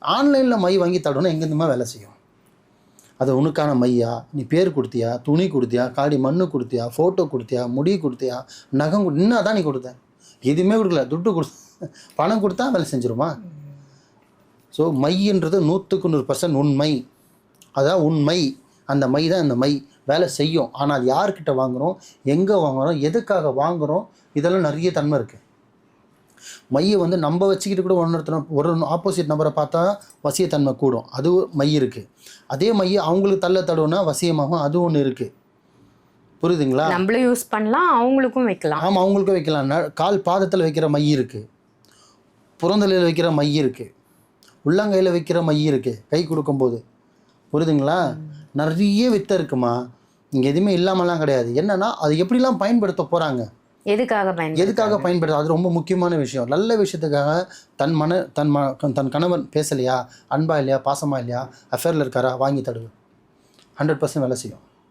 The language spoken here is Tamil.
ஆன்லைனில் மை வாங்கி தடவுனா எங்கேருந்துமா வேலை செய்யும்? அது உனக்கான மையா, நீ பேர் கொடுத்தியா, துணி கொடுத்தியா, காடி மண்ணு கொடுத்தியா, ஃபோட்டோ கொடுத்தியா, முடி கொடுத்தியா, நகம் இன்னும் தான் நீ கொடுத்த, எதுவுமே கொடுக்கல, துட்டு பணம் கொடுத்தா வேலை செஞ்சிருமா? ஸோ மைன்றது 100% உண்மை. அதான் உண்மை. அந்த மை தான் இந்த மை வேலை செய்யும். ஆனால் அது யார்கிட்ட வாங்குகிறோம், எங்கே வாங்குகிறோம், எதுக்காக வாங்குகிறோம், இதெல்லாம் நிறைய தன்மை இருக்குது. மையை வந்து நம்ம வச்சுக்கிட்டு கூட ஒரு ஆப்போசிட் நபரை பார்த்தா வசியத்தன்மை கூடும், அது மை இருக்குது. அதே மையை அவங்களுக்கு தடுவுனா வசியமாகும், அது ஒன்று இருக்குது. புரியுதுங்களா? நம்மளும் யூஸ் பண்ணலாம், அவங்களுக்கும் வைக்கலாம். ஆமாம், அவங்களுக்கும் வைக்கலாம். கால் பாதத்தில் வைக்கிற மை இருக்குது, புறந்தலையில் வைக்கிற மை இருக்குது, உள்ளங்கையில் வைக்கிற மை இருக்குது கை கொடுக்கும்போது. புரியுதுங்களா? நிறைய வித்தை இருக்குமா, இங்கே எதுவுமே இல்லாமலாம் கிடையாது. என்னென்னா அது எப்படிலாம் பயன்படுத்த போகிறாங்க, எதுக்காக பயன்படுத்த, அது ரொம்ப முக்கியமான விஷயம். நல்ல விஷயத்துக்காக தன் கணவன் பேசலையா, அன்பா இல்லையா, பாசமாக இல்லையா, அஃபேரில் இருக்காரா, வாங்கி தடுவு 100% வேலை செய்யும்.